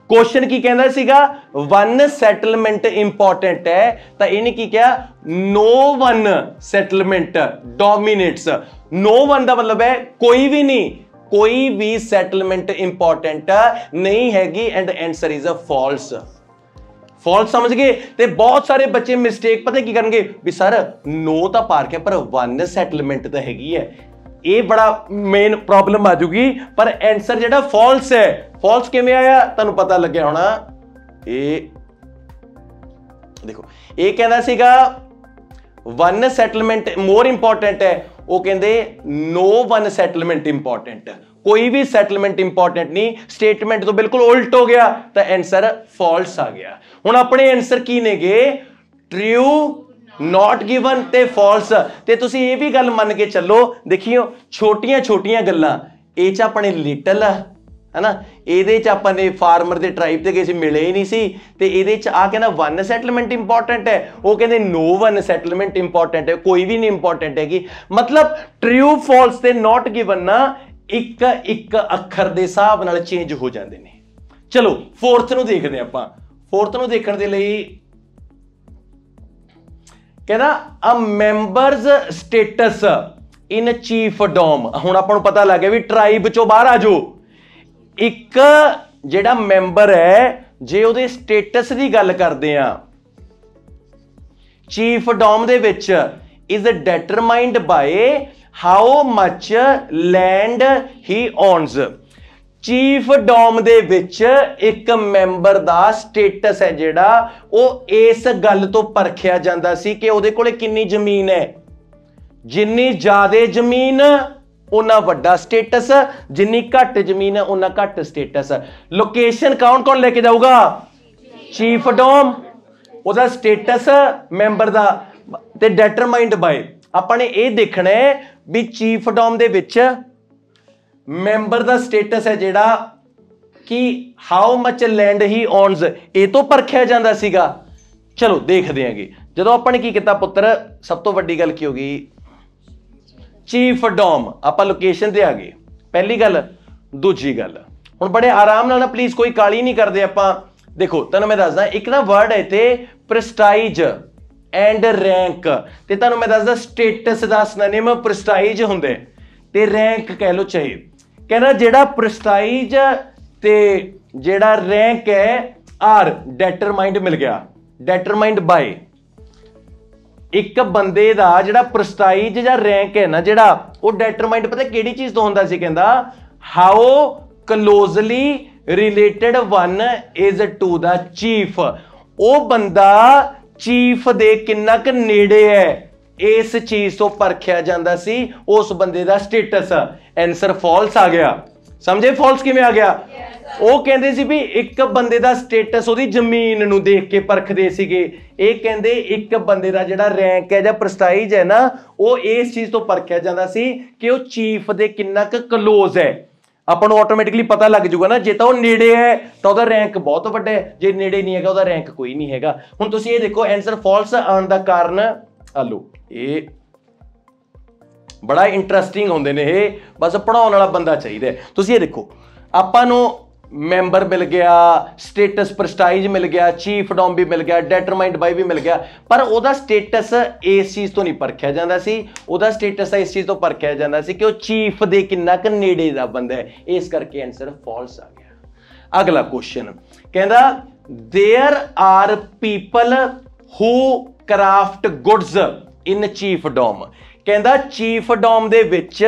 [SPEAKER 1] क्वेश्चन की कहंदा सीगा वन सैटलमेंट इंपॉर्टेंट है, तो इन्हें की क्या no one settlement dominates. No one का मतलब है कोई भी नहीं, कोई भी सैटलमेंट इंपॉर्टेंट नहीं हैगी and answer is a false. False समझ गए। ते बहुत सारे बच्चे मिस्टेक पता की करेंगे भी सर नो तो पार्क है पर वन सैटलमेंट तो हैगी है, ये बड़ा मेन प्रॉब्लम आ जूगी। पर आंसर जेड़ा फॉल्स है, फॉल्स किवें आया तुहानूं पता लग्या होना। ये देखो ये कहना सीगा वन सैटलमेंट मोर इंपॉर्टेंट है, वो कहंदे नो वन सैटलमेंट इंपॉर्टेंट, कोई भी सैटलमेंट इंपॉर्टेंट नहीं। स्टेटमेंट तो बिल्कुल उल्ट हो गया तो आंसर फॉल्स आ गया। हुण अपने आंसर की नेगे ट्रू नॉट गिवन ते फॉल्स। ते तुसी ये भी गल मन के चलो, देखियो छोटियां छोटियां गल्लां ए च अपने लिटल है ना, ਇਹਦੇ ਚ ਆਪਾਂ ਨੇ ਫਾਰਮਰ ਦੇ ਟ੍ਰਾਈਬ ਤੇ ਕਿਸੇ ਮਿਲੇ ਹੀ ਨਹੀਂ ਸੀ ਤੇ ਇਹਦੇ ਚ ਆ ਕਹਿੰਦਾ ਵਨ ਸੈਟਲਮੈਂਟ ਇੰਪੋਰਟੈਂਟ ਹੈ, ਉਹ ਕਹਿੰਦੇ ਨੋ ਵਨ ਸੈਟਲਮੈਂਟ ਇੰਪੋਰਟੈਂਟ ਹੈ, ਕੋਈ ਵੀ ਨਹੀਂ ਇੰਪੋਰਟੈਂਟ ਹੈਗੀ। मतलब ट्रू फॉल्स ਤੇ नॉट गिवन ना ਇੱਕ ਇੱਕ ਅੱਖਰ ਦੇ ਹਿਸਾਬ ਨਾਲ ਚੇਂਜ ਹੋ ਜਾਂਦੇ ਨੇ। ਚਲੋ ਫੋਰਥ ਨੂੰ ਦੇਖਦੇ ਆਪਾਂ। ਫੋਰਥ ਨੂੰ ਦੇਖਣ ਦੇ ਲਈ कहना अ मैंबरस स्टेटस इन चीफडॉम। हुण आपां नूं पता लग गया भी ट्राइब चों बाहर आ जाओ, एक जिहड़ा मैंबर है जे उहदे स्टेटस की गल करदे आ चीफडॉम दे विच is determined by how much land he owns. Chiefdom दे विच एक मैंबर दा स्टेटस है जिहड़ा वो इस गल तो परखिया जांदा सी कि उहदे कोले किन्नी जमीन है, जिन्नी ज्यादा जमीन उन्ना वड्डा स्टेटस, जिन्नी घट जमीन है उन्ना घट स्टेटस। लोकेशन कौन कौन लेके जाऊगा? चीफडॉम, उहदा स्टेटस मैंबर दा ते डिटरमाइंड बाय। आपां ने ये देखना है भी चीफडॉम दे विच ਮੈਂਬਰ ਦਾ ਸਟੇਟਸ ਹੈ ਜਿਹੜਾ ਕਿ how much land he onus, ਇਹ ਤੋਂ ਪਰਖਿਆ ਜਾਂਦਾ ਸੀਗਾ। ਚਲੋ ਦੇਖਦੇ ਆਂਗੇ। ਜਦੋਂ ਆਪਾਂ ਨੇ ਕੀ ਕੀਤਾ ਪੁੱਤਰ, ਸਭ ਤੋਂ ਵੱਡੀ ਗੱਲ ਕੀ ਹੋ ਗਈ, ਚੀਫ ਡੋਮ, ਆਪਾਂ ਲੋਕੇਸ਼ਨ ਤੇ ਆ ਗਏ, ਪਹਿਲੀ ਗੱਲ। ਦੂਜੀ ਗੱਲ, ਹੁਣ ਬੜੇ ਆਰਾਮ ਨਾਲ ਨਾ ਪਲੀਜ਼ ਕੋਈ ਕਾਲੀ ਨਹੀਂ ਕਰਦੇ ਆਪਾਂ। ਦੇਖੋ ਤੁਹਾਨੂੰ ਮੈਂ ਦੱਸਦਾ, ਇੱਕ ਨਾ ਵਰਡ ਹੈ ਇੱਥੇ ਪ੍ਰੈਸਟਾਈਜ ਐਂਡ ਰੈਂਕ, ਤੇ ਤੁਹਾਨੂੰ ਮੈਂ ਦੱਸਦਾ ਸਟੇਟਸ ਦਾ ਸਿਨੋਨਿਮ ਪ੍ਰੈਸਟਾਈਜ ਹੁੰਦੇ ਤੇ ਰੈਂਕ ਕਹਿ ਲਓ ਚਾਹੇ। ਕਹਿੰਦਾ ਜਿਹੜਾ ਪ੍ਰੈਸਟਾਈਜ ਤੇ ਜਿਹੜਾ ਰੈਂਕ ਹੈ ਆਰ ਡੈਟਰਮਾਈਂਡ, ਮਿਲ ਗਿਆ ਡੈਟਰਮਾਈਂਡ ਬਾਏ, ਇੱਕ ਬੰਦੇ ਦਾ ਜਿਹੜਾ ਪ੍ਰੈਸਟਾਈਜ ਜਾਂ ਰੈਂਕ ਹੈ ਨਾ ਜਿਹੜਾ, ਉਹ ਡੈਟਰਮਾਈਂਡ ਪਤਾ ਕਿਹੜੀ ਚੀਜ਼ ਤੋਂ ਹੁੰਦਾ ਸੀ, ਕਹਿੰਦਾ how closely related one is to the chief, ਉਹ ਬੰਦਾ ਚੀਫ ਦੇ ਕਿੰਨਾ ਕੁ ਨੇੜੇ ਹੈ, ਇਸ ਚੀਜ਼ ਤੋਂ ਪਰਖਿਆ ਜਾਂਦਾ ਸੀ ਉਸ ਬੰਦੇ ਦਾ ਸਟੇਟਸ। ਆਨਸਰ ਫਾਲਸ ਆ ਗਿਆ। ਸਮਝੇ ਫਾਲਸ ਕਿਵੇਂ ਆ ਗਿਆ? ਉਹ ਕਹਿੰਦੇ ਸੀ ਵੀ ਇੱਕ ਬੰਦੇ ਦਾ ਸਟੇਟਸ ਉਹਦੀ ਜ਼ਮੀਨ ਨੂੰ ਦੇਖ ਕੇ ਪਰਖਦੇ ਸੀਗੇ, ਇਹ ਕਹਿੰਦੇ ਇੱਕ ਬੰਦੇ ਦਾ ਜਿਹੜਾ ਰੈਂਕ ਹੈ ਜਾਂ ਪ੍ਰੈਸਟਾਈਜ ਹੈ ਨਾ, ਉਹ ਇਸ ਚੀਜ਼ ਤੋਂ ਪਰਖਿਆ ਜਾਂਦਾ ਸੀ ਕਿ ਉਹ ਚੀਫ ਦੇ ਕਿੰਨਾ ਕੁ ਕਲੋਜ਼ ਹੈ। ਆਪਾਂ ਨੂੰ ਆਟੋਮੈਟਿਕਲੀ ਪਤਾ ਲੱਗ ਜੂਗਾ ਨਾ, ਜੇ ਤਾਂ ਉਹ ਨੇੜੇ ਹੈ ਤਾਂ ਉਹਦਾ ਰੈਂਕ ਬਹੁਤ ਵੱਡਾ ਹੈ, ਜੇ ਨੇੜੇ ਨਹੀਂ ਹੈਗਾ ਉਹਦਾ ਰੈਂਕ ਕੋਈ ਨਹੀਂ ਹੈਗਾ। ਹੁਣ ਤੁਸੀਂ ਇਹ ਦੇਖੋ ਆਨਸਰ ਫਾਲਸ ਆਉਣ ਦਾ ਕਾਰਨ, ਆਲੋ ਇਹ ਬੜਾ ਇੰਟਰਸਟਿੰਗ ਹੁੰਦੇ ਨੇ ਇਹ, ਬਸ ਪੜਾਉਣ ਵਾਲਾ ਬੰਦਾ ਚਾਹੀਦਾ। ਤੁਸੀਂ ਇਹ ਦੇਖੋ, ਆਪਾਂ ਨੂੰ ਮੈਂਬਰ ਮਿਲ ਗਿਆ, ਸਟੇਟਸ ਪ੍ਰੈਸਟਾਈਜ ਮਿਲ ਗਿਆ, ਚੀਫ ਡੋਮ ਵੀ ਮਿਲ ਗਿਆ, ਡੈਟਰਮਾਈਂਡ ਬਾਈ ਵੀ ਮਿਲ ਗਿਆ, ਪਰ ਉਹਦਾ ਸਟੇਟਸ ਇਸ ਚੀਜ਼ ਤੋਂ ਨਹੀਂ ਪਰਖਿਆ ਜਾਂਦਾ ਸੀ। ਉਹਦਾ ਸਟੇਟਸ ਇਸ ਚੀਜ਼ ਤੋਂ ਪਰਖਿਆ ਜਾਂਦਾ ਸੀ ਕਿ ਉਹ ਚੀਫ ਦੇ ਕਿੰਨਾ ਕੁ ਨੇੜੇ ਦਾ ਬੰਦਾ ਹੈ, ਇਸ ਕਰਕੇ ਆਨਸਰ ਫਾਲਸ ਆ ਗਿਆ। ਅਗਲਾ ਕੁਐਸਚਨ ਕਹਿੰਦਾ there are people who craft goods in chiefdom. कहता चीफ डोम दे विच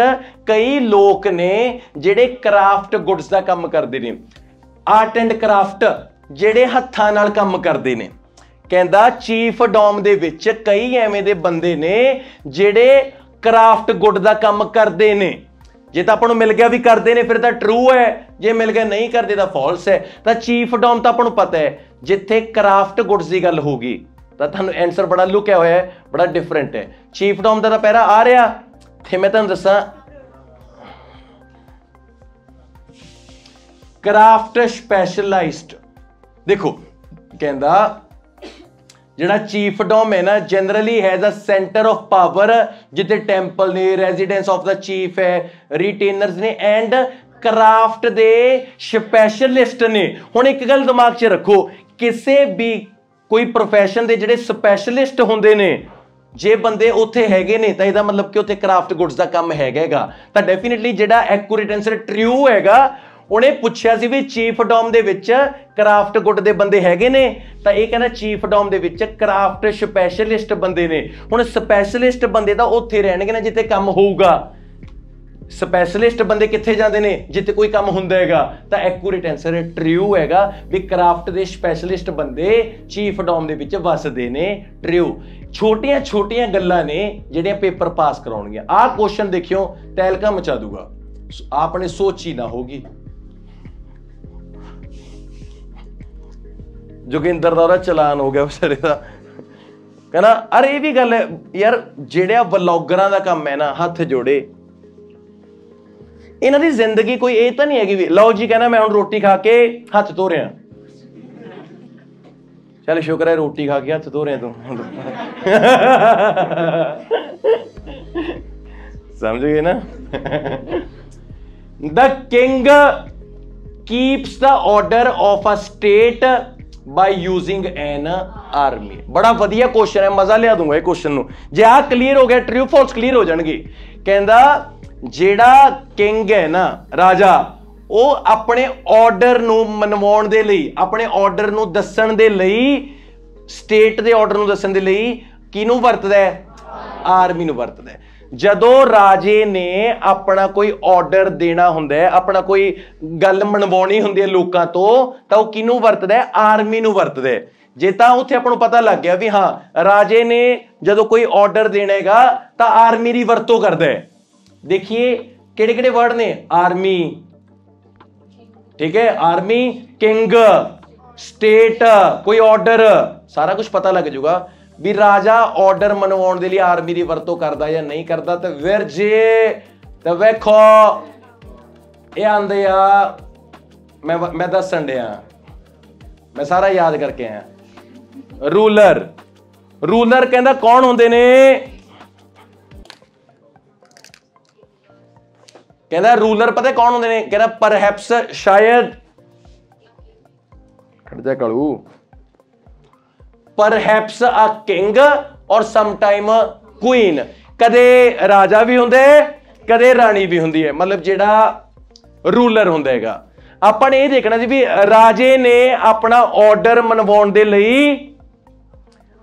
[SPEAKER 1] कई लोग ने जिहड़े क्राफ्ट गुड्स का काम करते हैं, आर्ट एंड क्राफ्ट जिहड़े हत्थां नाल काम करते हैं। कहता चीफ डोम दे विच कई एवें दे बंदे ने जिहड़े क्राफ्ट गुड का काम करते हैं। जे तो आपको मिल गया भी करते हैं फिर तो ट्रू है, जे मिल गया नहीं करते तो फॉल्स है। तो चीफ डोम तो आपको पता है जिथे क्राफ्ट गुड्स की गल होगी तो तुहानू आंसर बड़ा लुकिया हुआ है, बड़ा डिफरेंट है। चीफ डोम का तो पैरा आ रहा थे, मैं तुहानू दसा क्राफ्ट स्पैशलाइज्ड। देखो कहंदा जिहड़ा चीफ डोम है ना generally has a centre of power जिथे टेंपल ने, रेजिडेंस ऑफ द चीफ है, रिटेनर्स ने एंड क्राफ्ट दे स्पैशलिस्ट ने। हुण एक गल दिमाग च रखो, किसी भी कोई प्रोफैशन दे जिहड़े स्पैशलिस्ट हुंदे ने जे बंदे उत्थे हैगे ने तां इहदा मतलब कि उत्थे क्राफ्ट गुड्स दा काम हैगा तां डेफिनेटली जिहड़ा एक्यूरेट आंसर ट्रू हैगा। उन्हें पूछा सी भी चीफ डोम दे विच क्राफ्ट गुड दे बंदे हैगे ने तां इह कहना चीफ डोम दे विच क्राफ्ट स्पैशलिस्ट बंदे ने। हुण स्पैशलिस्ट बंदे तां उत्थे रहणगे ना जिथे काम होऊगा, स्पैशलिस्ट बंदे किथे जांदे ने जिथे कोई काम हुंदा हैगा। तां एक्यूरेट आंसर ट्रू हैगा भी क्राफ्ट दे स्पैशलिस्ट बंदे चीफ डोम दे विच वसदे ने, ट्रू। छोटियां छोटियां गल्लां ने जिहड़ियां पेपर पास कराउणगीਆਂ। आह क्वेश्चन देखियो तहलका मचा दूगा, आपने सोची ना होगी। जोगिंदर का चलान हो गया बेचारे का, कहना अरे ये भी गल है यार जेड़े व्लॉगरां दा काम है ना, हथ जोड़े इन्हां दी जिंदगी कोई ये तो नहीं हैगी भी लो जी कहना मैं हुण रोटी खा के हथ धो रहा, चल शुक्र है रोटी खा के हथ धो रहे तू समझ गए ना। The king keeps the order of a state by using an army। बड़ा वधिया क्वेश्चन है, मजा लिया दूंगा ये क्वेश्चन नु। जे आ क्लियर हो गया ट्रू फॉल्स क्लियर हो जाएंगे। कहंदा जेड़ा किंग है ना राजा, वो अपने ऑर्डर नु मनवाउण दे लई, अपने ऑर्डर नु दस्सण दे लई, स्टेट दे ऑर्डर नु दस्सण दे लई किनू वरतदा है? आर्मी नु वरतदा है। जदों राजे ने अपना कोई ऑर्डर देना हुंदा है, अपना कोई गल मनवाउणी हुंदी है लोकां तो, तां ओह किनू वरतदा है? आर्मी नू वरतदा है। जे तां उत्थे आपां नूं पता लग गया भी हाँ राजे ने जदों कोई ऑर्डर देना हैगा तां आर्मी दी वरतों करदा है। देखिए किहड़े किहड़े वर्ड ने? आर्मी, ठीक है, आर्मी, किंग, स्टेट, कोई ऑर्डर, सारा कुछ पता लग जाऊगा भी राजा ऑर्डर मनवाउण दे लई आर्मी दी वरतों करदा या नहीं करदा। ते फिर जे ते वेखो ये आंदे आ मैं दसन दिया, मैं सारा याद करके आया। रूलर, रूलर कहंदा कौन होंदे ने, कहंदा रूलर पता कौन होंदे ने, कहंदा परहैप्स शायद खड़ जा कलू, परहैप्स अ किंग और समटाइम क्वीन, कदे राजा भी होंदे कदे रानी भी होंदी है, मतलब जेड़ा रूलर होंदा हैगा। ਆਪਾਂ ਨੇ ਇਹ ਦੇਖਣਾ ਸੀ ਵੀ ਰਾਜੇ ਨੇ ਆਪਣਾ ਆਰਡਰ ਮਨਵਾਉਣ ਦੇ ਲਈ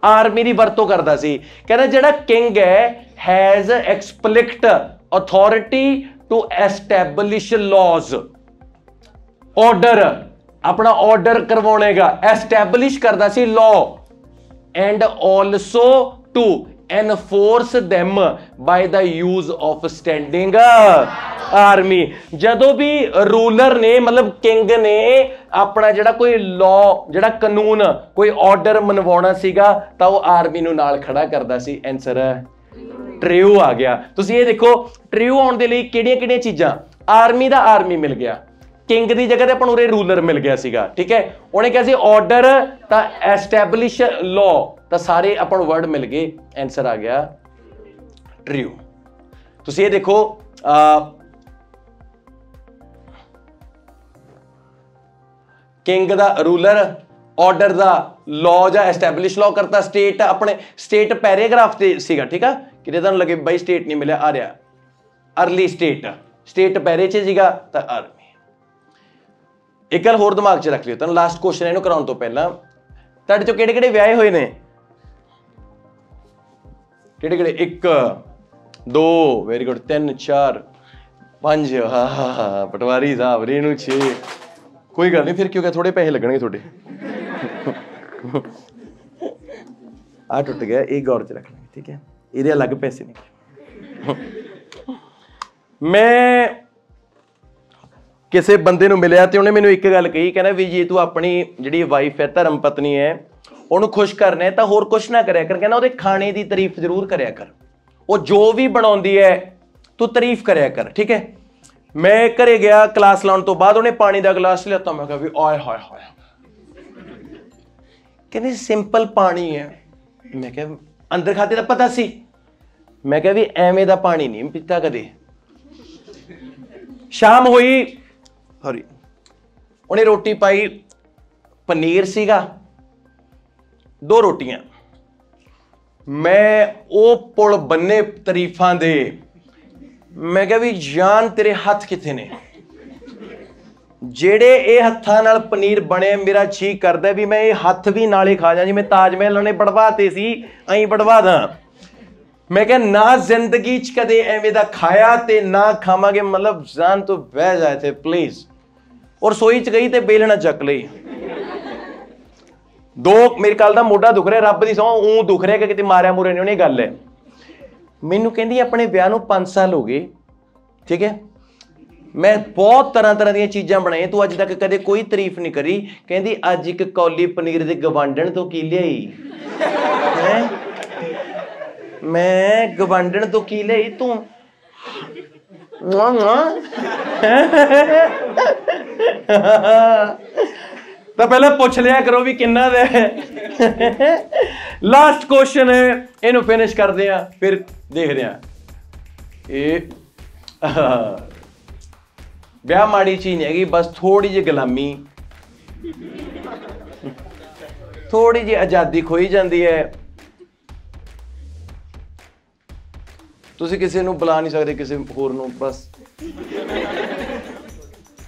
[SPEAKER 1] ਆਰਮੀ ਦੀ ਵਰਤੋਂ ਕਰਦਾ ਸੀ। ਕਹਿੰਦਾ ਜਿਹੜਾ ਕਿੰਗ ਹੈ has explicit authority to establish laws, order ਆਪਣਾ ਆਰਡਰ ਕਰਵਾਉਣੇਗਾ, ਐਸਟੈਬਲਿਸ਼ ਕਰਦਾ ਸੀ law, and also to enforce them by the use of standing army. जदों भी रूलर ने मतलब किंग ने अपना जिहड़ा कोई लॉ जिहड़ा कानून कोई ऑर्डर मनवाउणा सीगा तां वो आर्मी नूं नाल खड़ा करदा सी। आंसर ट्रियो आ गया। तुसीं ये देखो ट्रियो आउण दे लई किहड़ियां-किहड़ियां चीज़ां, आर्मी दा आर्मी मिल गया, किंग की जगह अपन उरे रूलर मिल गया सीगा, ठीक है। उन्हें क्या सी ऑर्डर तां एस्टैबलिश लॉ, तो सारे अपन वर्ड मिल गए, आंसर आ गया ट्रियो। तुसीं ये देखो किंग दा रूलर, ऑर्डर दा लॉ जा एस्टैबलिश लॉ करता, स्टेट अपने स्टेट पैराग्राफ ते सीगा, ठीक है। कि तुहानूं लगे भाई स्टेट नहीं मिले, आ रहा अर्ली स्टेट पैरे च सीगा तां आर्मी। एक गल होर दिमाग च रख लियो, तुहानूं लास्ट क्वेश्चन इहनूं कराउण तों पहिलां तुहाडे चों किहड़े-किहड़े विआहे होए ने, किहड़े-किहड़े, 1 2 वेरी गुड, 3 4 5, हाँ पटवारी साहब रेनू 6, कोई गल नहीं, फिर क्यों क्या थोड़े पैसे लगणगे थोड़े आ टुट गया, एक गौर च रखना, ठीक है, ये अलग पैसे नहीं। मैं किसी बंदे नूं मिलिया ते उन्हें मैनूं एक गल कही, कहना भी जे तू अपनी जिहड़ी वाइफ है धर्म पत्नी है ਉਹਨੂੰ खुश करना है तो होर कुछ ना करिया कर, कहना ਉਹਦੇ खाने की तारीफ जरूर करिया कर, वो जो भी बनाउंदी है तू तारीफ करिया कर, ठीक है। मैं घरे गया क्लास लाउण तो बाद उन्हें पानी का गिलास लिया, मैं कहा भी आय हाय हाय, कहने सिंपल पानी है, मैं कहा अंदर खाते का पता सी, मैं कहा भी एवें दा पानी नहीं पीता कदे। शाम हुई हरी उन्हें रोटी पाई, पनीर सीगा 2 रोटियां, मैं वो पुल बन्ने तारीफां दे, मैं कहा भी जान तेरे हथ किथे ने, जेड़े ये हत्थां नाल पनीर बने, मेरा जी करदा भी मैं ये हथ भी नाले खा जा, जिवें ताजमहल ने बढ़वाते सी अं बढ़वा दा। मैं कहा ना जिंदगी च कदे एवें दा खाया ते ना खावांगे, मतलब जान तो बह जाए थे प्लीज। और सोई च गई ते बेलना चक लई, 2 मेरे कल का मोढा दुख रहा, रब की सौं ऊं दुख रहा कि किते मारिया मुरे नहीं, गल है। मैनू कहती अपने ब्याह नूं 5 साल हो गए, ठीक है, मैं बहुत तरह तरह दी चीज़ां बनाई, तू अज तक कदे कोई तारीफ नहीं करी। कहती अज एक कौली पनीर दे गवांढण तो की लियाई, मैं गवांढण तो की लियाई, तू तो पहले पूछ लिया करो भी किन्ना दे। लास्ट क्वेश्चन है, इनू फिनिश करते हैं फिर देखते हैं। ब्याह माड़ी चीज नहीं हैगी, बस थोड़ी जी गुलामी, थोड़ी जी आजादी खोई जाती है। तुसी किसी नू बुला नहीं सकते किसी होर नू, बस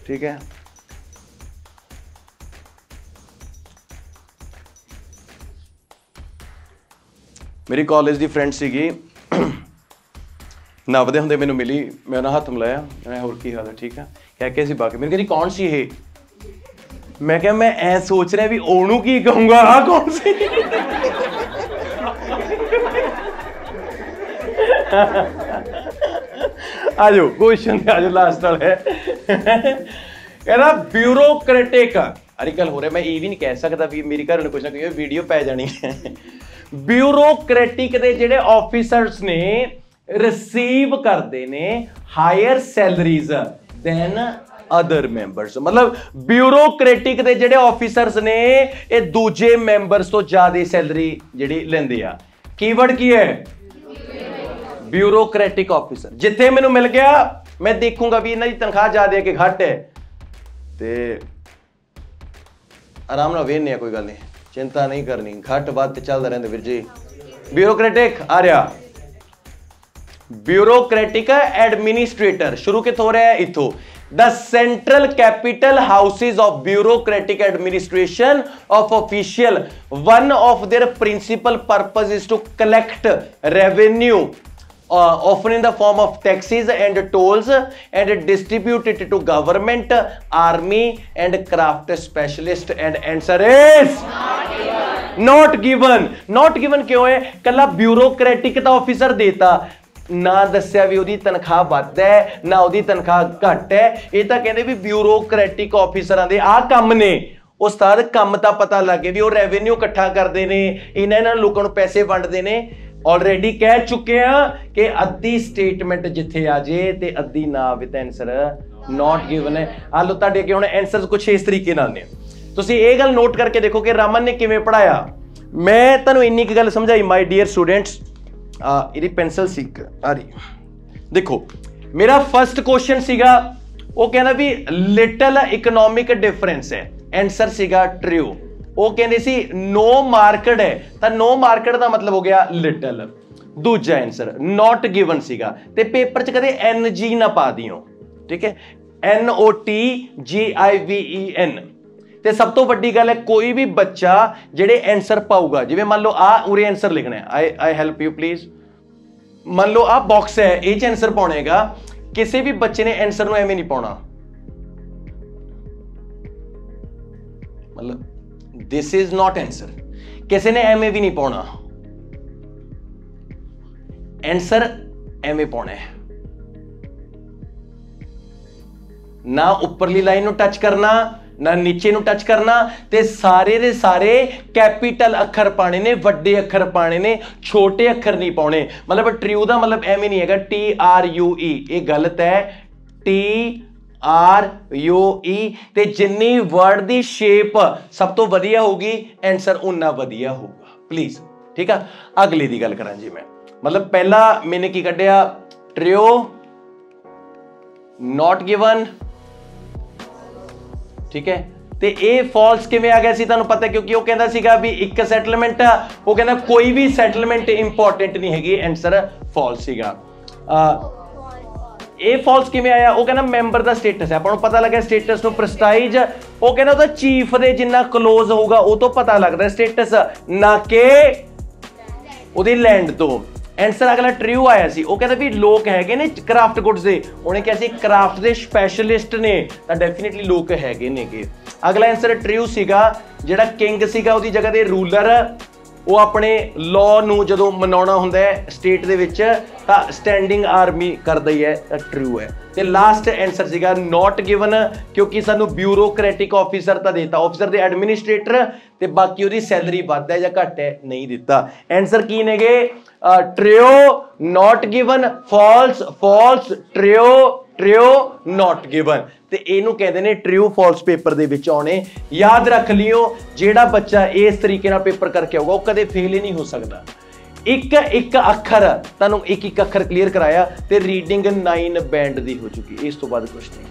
[SPEAKER 1] ठीक है। मेरी कॉलेज की फ्रेंड सी नवदे होंदे मैनू मिली, मैं उन्हें हथ मिलाया, मैं होर की हाल है, ठीक है, कह के सी बाकी, मेरी कहती कौन सी है, मैं क्या मैं ऐ सोच रहा भी ओनू की कहूँगा, आ कौन सी आज क्वेश्चन आज लास्ट वाला है, कहना ब्यूरोक्रेटिक, अरे गल हो रहा मैं ये भी नहीं कह सकता भी मेरी घर ने कुछ ना कुछ वीडियो पै जानी है। ब्यूरोक्रेटिक दे जेडे ऑफिसर्स ने रिसीव करते ने higher salaries than other members. मतलब ब्यूरोक्रेटिक दे जिहड़े ऑफिसर्स ने ये दूजे मैंबरस तो ज्यादा सैलरी जिहड़ी लैंदे आ। कीवर्ड की है ब्यूरोक्रेटिक ऑफिसर। जिथे मैनूं मिल गया मैं देखूंगा भी इन्हां दी तनख्वाह ज्यादा है कि घट है ते आराम नाल वेहने, कोई गल नहीं, चिंता नहीं करनी, घट वध चलदा रहिंदा वीर जी। ब्यूरोक्रेटिक आ रहा, ब्यूरोक्रेटिक एडमिनिस्ट्रेटर शुरू कित्थों हो रहा है, इथों। The central capital houses of bureaucratic administration of official, one of their principal purpose is to collect revenue, often in the form of taxes and tolls, and distribute it to government, army and craft specialist. And answer is not given. Not given क्यों है? कला bureaucratic का officer देता ना दस्या भी ਉਹਦੀ ਤਨਖਾਹ ਵੱਧ ਹੈ ਨਾ ਉਹਦੀ ਤਨਖਾਹ ਘੱਟ ਹੈ। ਇਹ ਤਾਂ ਕਹਿੰਦੇ ਵੀ ਬਿਊਰੋਕ੍ਰੈਟਿਕ ਆਫਿਸਰਾਂ ਦੇ ਆਹ ਕੰਮ ਨੇ। ਉਸਤਾਦ ਕੰਮ ਤਾਂ ਪਤਾ ਲੱਗ ਗਿਆ ਵੀ ਉਹ ਰੈਵਨਿਊ ਇਕੱਠਾ ਕਰਦੇ ਨੇ, ਇਹਨਾਂ ਲੋਕਾਂ ਨੂੰ ਪੈਸੇ ਵੰਡਦੇ ਨੇ। ਆਲਰੇਡੀ ਕਹਿ ਚੁੱਕੇ ਆ ਕਿ ਅੱਧੀ ਸਟੇਟਮੈਂਟ ਜਿੱਥੇ ਆ ਜੇ ਤੇ ਅੱਧੀ ਨਾ ਆਵੇ ਤਾਂ ਆਨਸਰ ਨਾਟ ਗਿਵਨ ਹੈ। ਆ ਲੋ ਤੁਹਾਡੇ ਅੱਗੇ ਹੁਣ ਆਨਸਰਸ ਕੁਝ ਇਸ ਤਰੀਕੇ ਨਾਲ ਨੇ। ਤੁਸੀਂ ਇਹ ਗੱਲ ਨੋਟ ਕਰਕੇ ਦੇਖੋ ਕਿ ਰਮਨ ਨੇ ਕਿਵੇਂ ਪੜਾਇਆ। ਮੈਂ ਤੁਹਾਨੂੰ ਇੰਨੀ ਕੁ ਗੱਲ ਸਮਝਾਈ ਮਾਈ ਡੀਅਰ ਸਟੂਡੈਂਟਸ। ਇਹਦੀ ਪੈਨਸਲ ਸੀ ਆ ਰਹੀ, ਦੇਖੋ ਮੇਰਾ ਫਸਟ ਕੁਐਸਚਨ ਸੀਗਾ ਉਹ ਕਹਿੰਦਾ ਵੀ ਲਿਟਲ ਇਕਨੋਮਿਕ ਡਿਫਰੈਂਸ ਹੈ, ਆਨਸਰ ਸੀਗਾ ਟਰੂ। ਉਹ ਕਹਿੰਦੇ ਸੀ ਨੋ ਮਾਰਕੀਟ ਹੈ ਤਾਂ ਨੋ ਮਾਰਕੀਟ ਦਾ ਮਤਲਬ ਹੋ ਗਿਆ ਲਿਟਲ। ਦੂਜਾ ਆਨਸਰ ਨੋਟ ਗਿਵਨ ਸੀਗਾ ਤੇ ਪੇਪਰ 'ਚ ਕਦੇ NG ਨਾ ਪਾ ਦਿਓ, ਠੀਕ ਹੈ, NOTGIVEN। ਤੇ ਸਭ ਤੋਂ ਵੱਡੀ ਗੱਲ ਹੈ ਕੋਈ ਵੀ ਬੱਚਾ ਜਿਹੜੇ ਆਨਸਰ ਪਾਊਗਾ, ਜਿਵੇਂ ਮੰਨ ਲਓ ਆ ਉਰੇ ਆਨਸਰ ਲਿਖਣਾ ਹੈ, ਆਈ ਹੈਲਪ ਯੂ ਪਲੀਜ਼। ਮੰਨ ਲਓ ਆ ਬਾਕਸ ਹੈ, ਇਹ 'ਚ ਆਨਸਰ ਪਾਉਣਾ ਹੈਗਾ। ਕਿਸੇ ਵੀ ਬੱਚੇ ਨੇ ਆਨਸਰ ਨੂੰ ਐਵੇਂ ਨਹੀਂ ਪਾਉਣਾ, ਮਤਲਬ ਦਿਸ ਇਜ਼ ਨॉट ਆਨਸਰ, ਕਿਸੇ ਨੇ ਐਵੇਂ ਵੀ ਨਹੀਂ ਪਾਉਣਾ। ਆਨਸਰ ਐਵੇਂ ਪਾਉਣਾ ਹੈ, ਨਾ ਉੱਪਰਲੀ ਲਾਈਨ ਨੂੰ ਟੱਚ ਕਰਨਾ ना नीचे नूं टच करना, ते सारे दे सारे कैपिटल अखर पाने ने, वड्डे अखर पाने ने, छोटे अखर नहीं पाने। मतलब ट्रू दा मतलब एवें नहीं हैगा TRUE, ये गलत है, TRUE। ते जिन्नी वर्ड दी शेप सब तो वधिया होगी आंसर उन्ना वधिया होगा, प्लीज, ठीक है। अगली दी गल करां जी मैं, मतलब पहला मैंने की कढ़िया ट्रू, नॉट गिवन, ठीक है। ਤੇ ਇਹ ਫਾਲਸ ਕਿਵੇਂ ਆ ਗਿਆ ਸੀ ਤੁਹਾਨੂੰ ਪਤਾ, ਕਿਉਂਕਿ ਉਹ ਕਹਿੰਦਾ ਸੀਗਾ ਵੀ ਇੱਕ ਸੈਟਲਮੈਂਟ ਆ, ਉਹ ਕਹਿੰਦਾ ਕੋਈ ਵੀ ਸੈਟਲਮੈਂਟ ਇੰਪੋਰਟੈਂਟ ਨਹੀਂ ਹੈਗੀ, ਆਨਸਰ ਫਾਲਸ ਸੀਗਾ। ਇਹ ਫਾਲਸ ਕਿਵੇਂ ਆਇਆ, ਉਹ ਕਹਿੰਦਾ ਮੈਂਬਰ ਦਾ ਸਟੇਟਸ ਹੈ, ਆਪਾਂ ਨੂੰ ਪਤਾ ਲੱਗਾ ਸਟੇਟਸ ਨੂੰ ਪ੍ਰੈਸਟਾਈਜ, ਉਹ ਕਹਿੰਦਾ ਉਹਦਾ ਚੀਫ ਦੇ ਜਿੰਨਾ ਕਲੋਜ਼ ਹੋਊਗਾ ਉਹ ਤੋਂ ਪਤਾ ਲੱਗਦਾ ਸਟੇਟਸ, ਨਾ ਕਿ ਉਹਦੀ ਲੈਂਡ ਤੋਂ। ਆਨਸਰ ਅਗਲਾ ਟਰੂ ਆਇਆ ਸੀ, ਉਹ ਕਹਿੰਦਾ ਵੀ ਲੋਕ ਹੈਗੇ ਨੇ ਕਰਾਫਟ ਗੁੱਡਸ ਦੇ, ਉਹਨੇ ਕਿਹਾ ਸੀ ਕਰਾਫਟ ਦੇ ਸਪੈਸ਼ਲਿਸਟ ਨੇ, ਤਾਂ ਡੈਫੀਨਿਟਲੀ ਲੋਕ ਹੈਗੇ ਨੇਗੇ। ਅਗਲਾ ਆਨਸਰ ਟਰੂ ਸੀਗਾ, ਜਿਹੜਾ ਕਿੰਗ ਸੀਗਾ ਉਹਦੀ ਜਗ੍ਹਾ ਤੇ ਰੂਲਰ, ਉਹ ਆਪਣੇ ਲਾਅ ਨੂੰ ਜਦੋਂ ਮਨਾਉਣਾ ਹੁੰਦਾ ਹੈ ਸਟੇਟ ਦੇ ਵਿੱਚ ਤਾਂ ਸਟੈਂਡਿੰਗ ਆਰਮੀ ਕਰਦਾ ਹੀ ਹੈ, ਤਾਂ ਟਰੂ ਹੈ। ਤੇ ਲਾਸਟ ਆਨਸਰ ਸੀਗਾ ਨੋਟ ਗਿਵਨ, ਕਿਉਂਕਿ ਸਾਨੂੰ ਬਿਊਰੋਕ੍ਰੈਟਿਕ ਆਫਿਸਰ ਤਾਂ ਦੇਤਾ, ਆਫਿਸਰ ਦੇ ਐਡਮਿਨਿਸਟ੍ਰੇਟਰ, ਤੇ ਬਾਕੀ ਉਹਦੀ ਸੈਲਰੀ ਵੱਧ ਹੈ ਜਾਂ ਘੱਟ ਹੈ ਨਹੀਂ ਦਿੱਤਾ। ਆਨਸਰ ਕੀ ਨੇਗੇ, true, not given, false, false, true, true, not given. ते इहनूं कहंदे ने ट्रू फॉल्स पेपर दे विच आउणे। याद रख लियो जिहड़ा बच्चा इस तरीके नाल पेपर करके आऊगा वो कदे फेल ही नहीं हो सकदा। एक एक अखर तुहानूं एक अखर क्लीयर कराया ते रीडिंग 9 बैंड दी हो चुकी, इस तो बाद कुछ नहीं।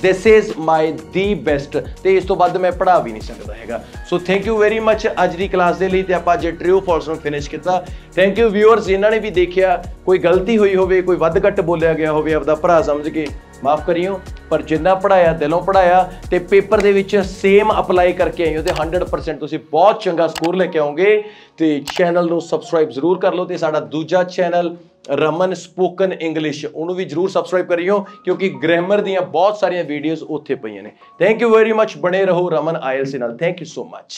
[SPEAKER 1] This is my the best, तो इस तो बाद मैं पढ़ा भी नहीं सकता है। So thank you very much अज की क्लास के लिए, तो आप अज ट्रू फॉल्स में फिनिश किया। थैंक यू व्यूअर्स जिन्होंने भी देखिया, कोई गलती हुई हो, कोई वध घट बोलिया गया हो, आपदा भरा समझ के माफ़ करियो, पर जिन्ना पढ़ाया दिलों पढ़ाया तो पेपर दे विच सेम अप्लाई करके आई हो तो 100% तुसीं बहुत चंगा स्कोर लैके आओगे। तो चैनल नूं सबसक्राइब जरूर कर लो, तो साडा दूजा चैनल रमन स्पोकन इंग्लिश उन्होंने भी जरूर सबसक्राइब करियो, क्योंकि ग्रामर दियां बहुत सारिया वीडियोज़ उत्थे पईयां ने। थैंक यू वेरी मच, बने रहो रमन IELTS नाल। Thank you so much.